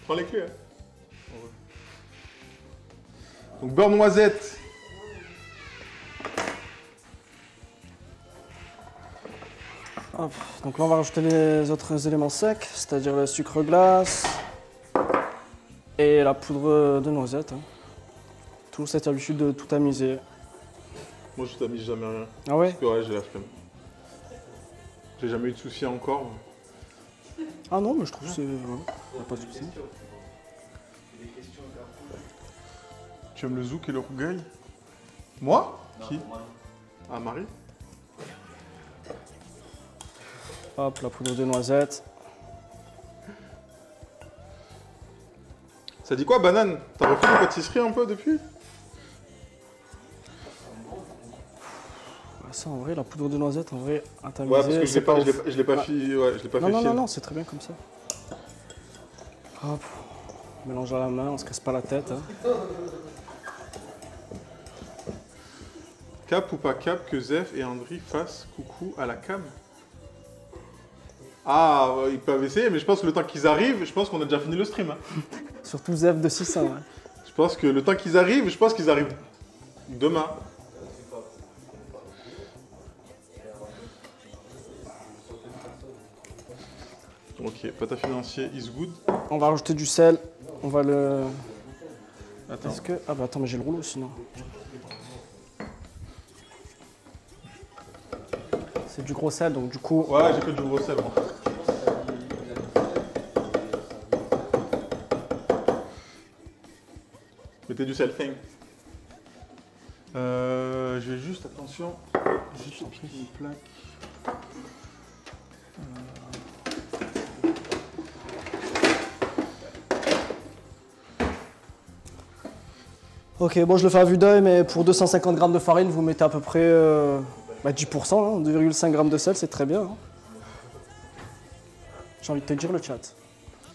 Prends les clés. Hein. Donc beurre noisette. Hop. Donc là, on va rajouter les autres éléments secs, c'est-à-dire le sucre glace et la poudre de noisette. Hein. Toujours cette habitude de tout tamiser. Moi, je tamise jamais rien. Ah ouais? Parce que ouais, j'ai la flemme. J'ai jamais eu de soucis encore. Ah non, mais je trouve que c'est... y a pas de souci. Tu aimes le zouk et le rougail? Moi? Non, qui? Ah, Marie? Hop, la poudre de noisette. Ça dit quoi, banane? T'as refait les pâtisseries un peu depuis? Ça, en vrai, la poudre de noisette, en vrai, à tamiser, ouais, parce que je l'ai pas, ouais. fait Non, filer. non, c'est très bien comme ça. Hop, on mélange à la main, on se casse pas la tête. Hein. Cap ou pas cap que Zef et Andri fassent coucou à la cam? Ah, ils peuvent essayer, mais je pense que le temps qu'ils arrivent, je pense qu'on a déjà fini le stream. Hein. Surtout Zef de 600. Ouais. Je pense que le temps qu'ils arrivent, je pense qu'ils arrivent demain. Ok, pâte financier is good. On va rajouter du sel, on va le... Attends. Est-ce que... Ah bah attends, mais j'ai le rouleau sinon. C'est du gros sel, donc du coup... Ouais, j'ai que du gros sel, moi. Mettez du sel fin. Je vais juste, attention, juste une plaque. Ok, bon, je le fais à vue d'œil, mais pour 250 g de farine, vous mettez à peu près 10%, hein, 2,5 g de sel, c'est très bien. Hein. J'ai envie de te dire le chat.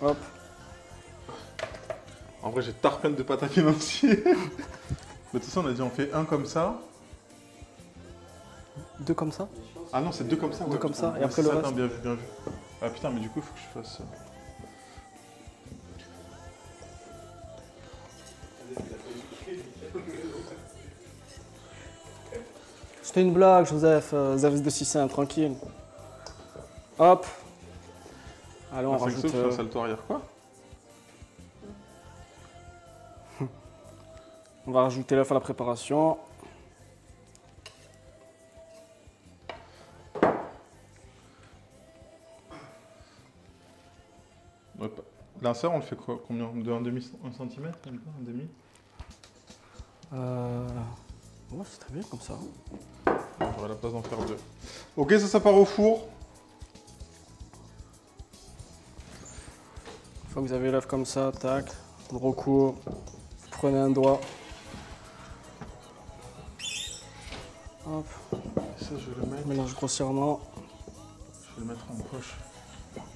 Hop. En vrai, j'ai tarpin de pâte à financier. Mais de toute façon, on a dit on fait un comme ça. Deux comme ça? Ah non, c'est deux comme ça. Deux ouais, comme putain. ça, et après le reste. Attends, bien vu, bien vu. Ah putain, mais du coup, il faut que je fasse ça. C'était une blague, Joseph. Zef de 600, tranquille. Hop. Allez, on rajoute... sur un salto arrière, quoi? On va rajouter l'œuf à la préparation. Ouais, l'insert, on le fait quoi? Combien? De 1 centimètre? Un demi? Ouais, c'est très bien comme ça. J'aurai la place d'en faire deux. Ok, ça part au four. Une fois que vous avez l'œuf comme ça, tac, vous le recouvre, vous prenez un doigt. Hop, Ça, je vais le mettre. mélange grossièrement. Je vais le mettre en poche.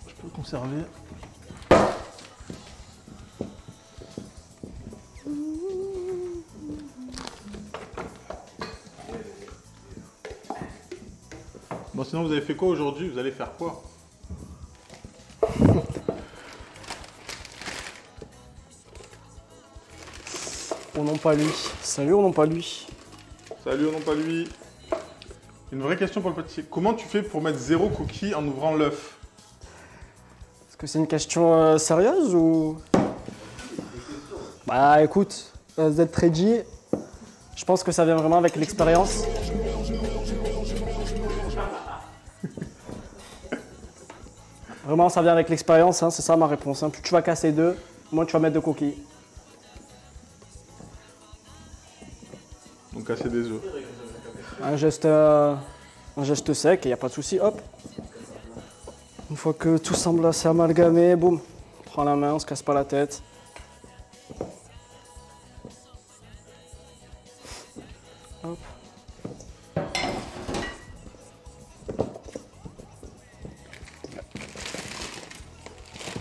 Je peux le conserver. Bon, sinon, vous avez fait quoi aujourd'hui? Vous allez faire quoi? Ou non pas lui. Salut, ou non pas lui. Salut, non pas lui. Une vraie question pour le pâtissier. Comment tu fais pour mettre 0 coquille en ouvrant l'œuf? Est-ce que c'est une question sérieuse ou... Bah écoute, Z3G, je pense que ça vient vraiment avec l'expérience. Vraiment, ça vient avec l'expérience, hein, c'est ça ma réponse. Hein. Plus tu vas casser deux, moins tu vas mettre de coquilles. Donc casser des œufs. Un geste sec et il n'y a pas de souci, hop. Une fois que tout semble assez amalgamé, boum, on prend la main, on se casse pas la tête. Hop.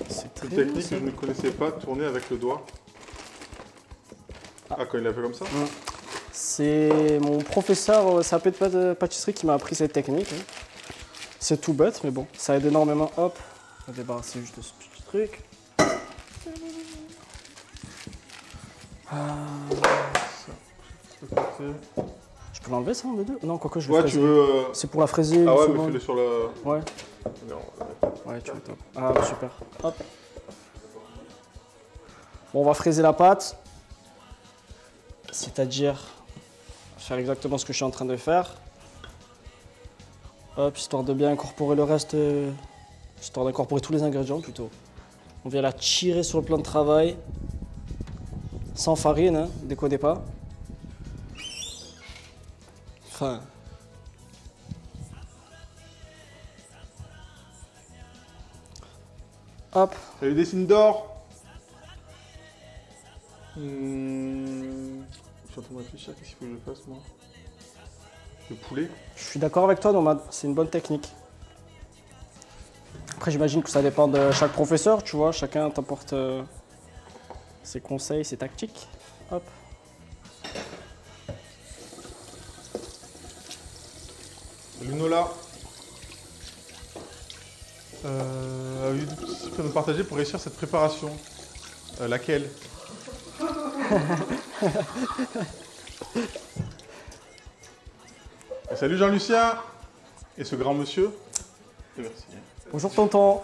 C'est très Une technique bien, que je ne connaissais pas, tourner avec le doigt. Ah, quand il a fait comme ça? C'est mon professeur CAP de pâtisserie qui m'a appris cette technique. Hein. C'est tout bête, mais bon, ça aide énormément. Hop, on va débarrasser juste de ce petit truc. Je peux l'enlever ça, les deux? Non, quoique je vais Ouais, fraiser. tu veux. C'est pour la fraiser. Ah ouais, une mais seconde. fais-le sur le. Ouais. Non, Ouais, tu vois, top. Ah, super. Hop. Bon, on va fraiser la pâte. C'est-à-dire faire exactement ce que je suis en train de faire. Hop, histoire de bien incorporer le reste. Histoire d'incorporer tous les ingrédients plutôt. On vient la tirer sur le plan de travail. Sans farine, hein, déconnez pas. Enfin. Hop. Salut des signes d'or. Je suis en train de réfléchir, qu'est-ce qu'il faut que je fasse moi? Le poulet. Je suis d'accord avec toi, Nomade. C'est une bonne technique. Après, j'imagine que ça dépend de chaque professeur, tu vois. Chacun t'apporte ses conseils, ses tactiques. Hop. Salut Nola. Oui, si tu peux nous partager pour réussir cette préparation. Laquelle? Et salut Jean-Lucien. Et ce grand monsieur. Et merci. Bonjour, tonton.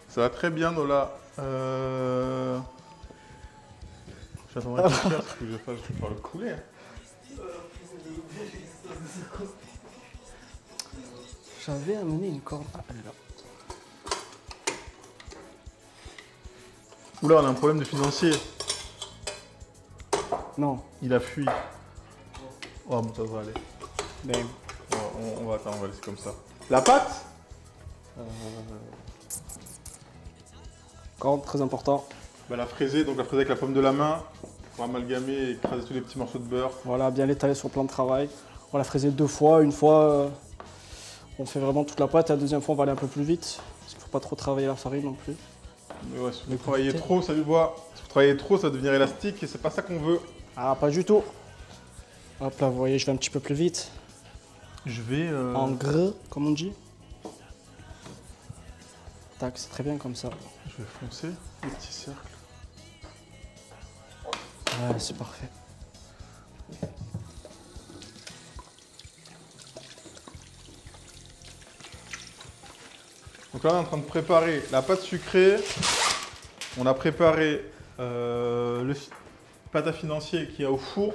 Ça va très bien Nola. J'attendrai de faire ce que je fasse. Je vais faire le poulet. Hein. J'avais amené une corde. Ah, elle est là. Oula, on a un problème de financier. Non. Il a fui. Oh, mais ça va aller. Damn. Attends, on va laisser comme ça. La pâte? Corde, très important. Bah, la fraiser, donc la fraiser avec la paume de la main pour amalgamer et écraser tous les petits morceaux de beurre. Voilà, bien l'étaler sur le plan de travail. On va la fraiser 2 fois. Une fois, on fait vraiment toute la pâte. Et la deuxième fois, on va aller un peu plus vite. Parce qu'il ne faut pas trop travailler la farine non plus. Mais ouais, si vous travaillez trop, ça lui boit. Si vous travaillez trop, ça va devenir élastique et c'est pas ça qu'on veut. Ah, pas du tout. Hop là, vous voyez, je vais un petit peu plus vite. Je vais. En gras, comme on dit. Tac, c'est très bien comme ça. Je vais foncer les petits cercles. Ouais, c'est parfait. Donc là, on est en train de préparer la pâte sucrée. On a préparé le pâte à financier qui est au four.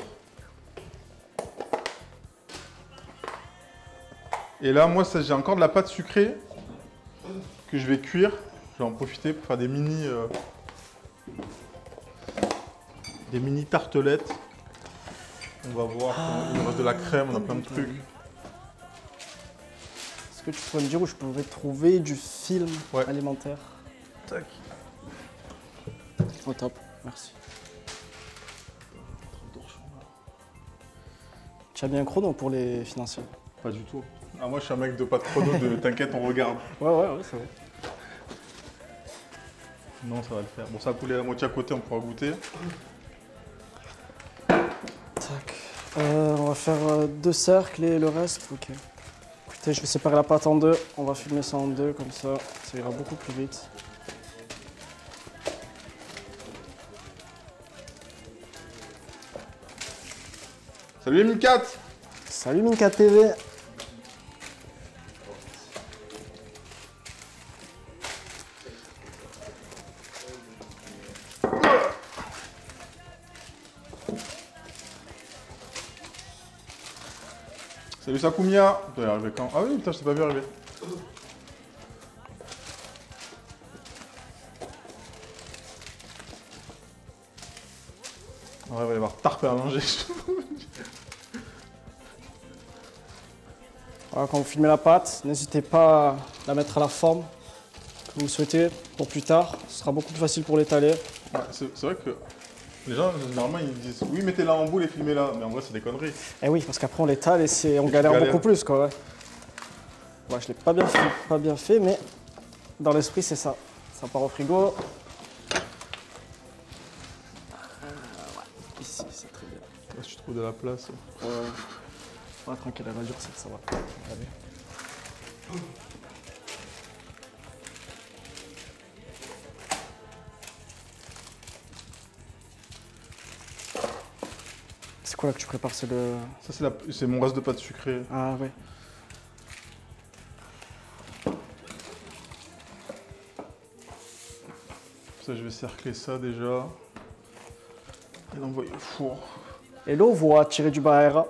Et là, moi, j'ai encore de la pâte sucrée que je vais cuire. Je vais en profiter pour faire des mini tartelettes. On va voir. Il reste de la crème, on a plein de trucs. Est-ce que tu pourrais me dire où je pourrais trouver du film Ouais. alimentaire? Tac. Au top, merci. Tu as bien un chrono pour les financiers? Pas du tout. Ah, moi, je suis un mec de pas de chrono, de t'inquiète, on regarde. Ouais, c'est vrai. Non, ça va le faire. Bon, ça a coulé à la moitié à côté, on pourra goûter. Tac. On va faire 2 cercles et le reste, ok. Écoutez, je vais séparer la pâte en 2. On va filmer ça en 2, comme ça ira beaucoup plus vite. Salut les Mincat. Salut Minka TV. Salut Sakoumia. Tu dois y arriver quand? Ah oui, putain, je t'ai pas vu arriver. Ouais, il va y avoir tarpé à manger. Voilà, quand vous filmez la pâte, n'hésitez pas à la mettre à la forme que vous souhaitez pour plus tard. Ce sera beaucoup plus facile pour l'étaler. Ouais, c'est vrai que les gens, généralement, ils disent oui, mettez-la en boule et filmez-la. Mais en vrai, c'est des conneries. Eh oui, parce qu'après on l'étale et on galère beaucoup plus, quoi. Ouais. Ouais, je l'ai pas bien fait, mais dans l'esprit, c'est ça. Ça part au frigo. Ouais, ici, c'est très bien. Là, si tu trouves de la place. Ouais, tranquille, elle va durcir, ça va. Allez. C'est quoi là que tu prépares? C'est le... Ça, c'est mon reste de pâte sucrée. Ah ouais. Ça, je vais cercler ça déjà. Et l'envoyer au four. Et l'eau voit tirer du Bahera.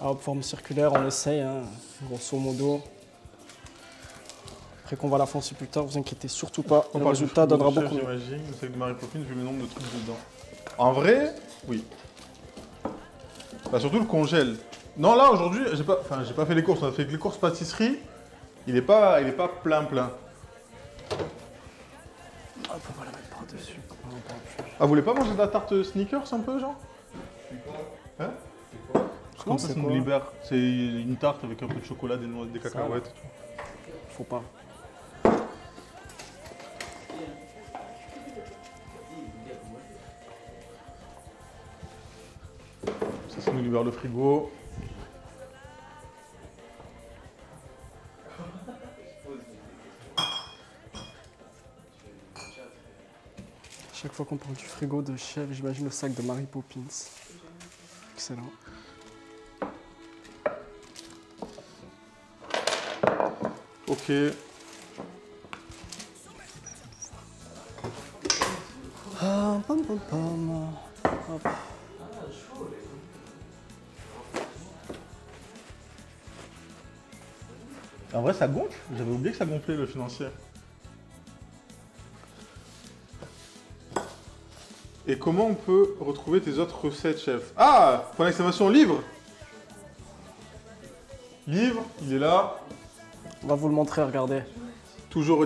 Hop, forme circulaire, on essaye, hein, grosso modo. Après qu'on va la foncer plus tard, vous inquiétez surtout pas, le résultat donnera beaucoup mieux. J'imagine, c'est que Mary Poppins, vu le nombre de trucs dedans. En vrai, oui. Bah, surtout le congèle. Non, là, aujourd'hui, j'ai pas fait les courses. On a fait que les courses pâtisserie. Il est pas plein. Hop, on va la mettre par-dessus. Ah, vous voulez pas manger de la tarte Snickers un peu, genre? Hein? Comment ça nous libère? C'est une tarte avec un peu de chocolat, des noix, des cacahuètes et tout. Faut pas. Ça nous libère le frigo. Chaque fois qu'on parle du frigo de chef, j'imagine le sac de Mary Poppins. Excellent. Ok. Ah, pam, pam, pam. Hop. En vrai, ça gonfle. J'avais oublié que ça gonflait le financier. Et comment on peut retrouver tes autres recettes, chef? Ah! Point d'exclamation, livre! Livre, il est là. On va vous le montrer, regardez. Toujours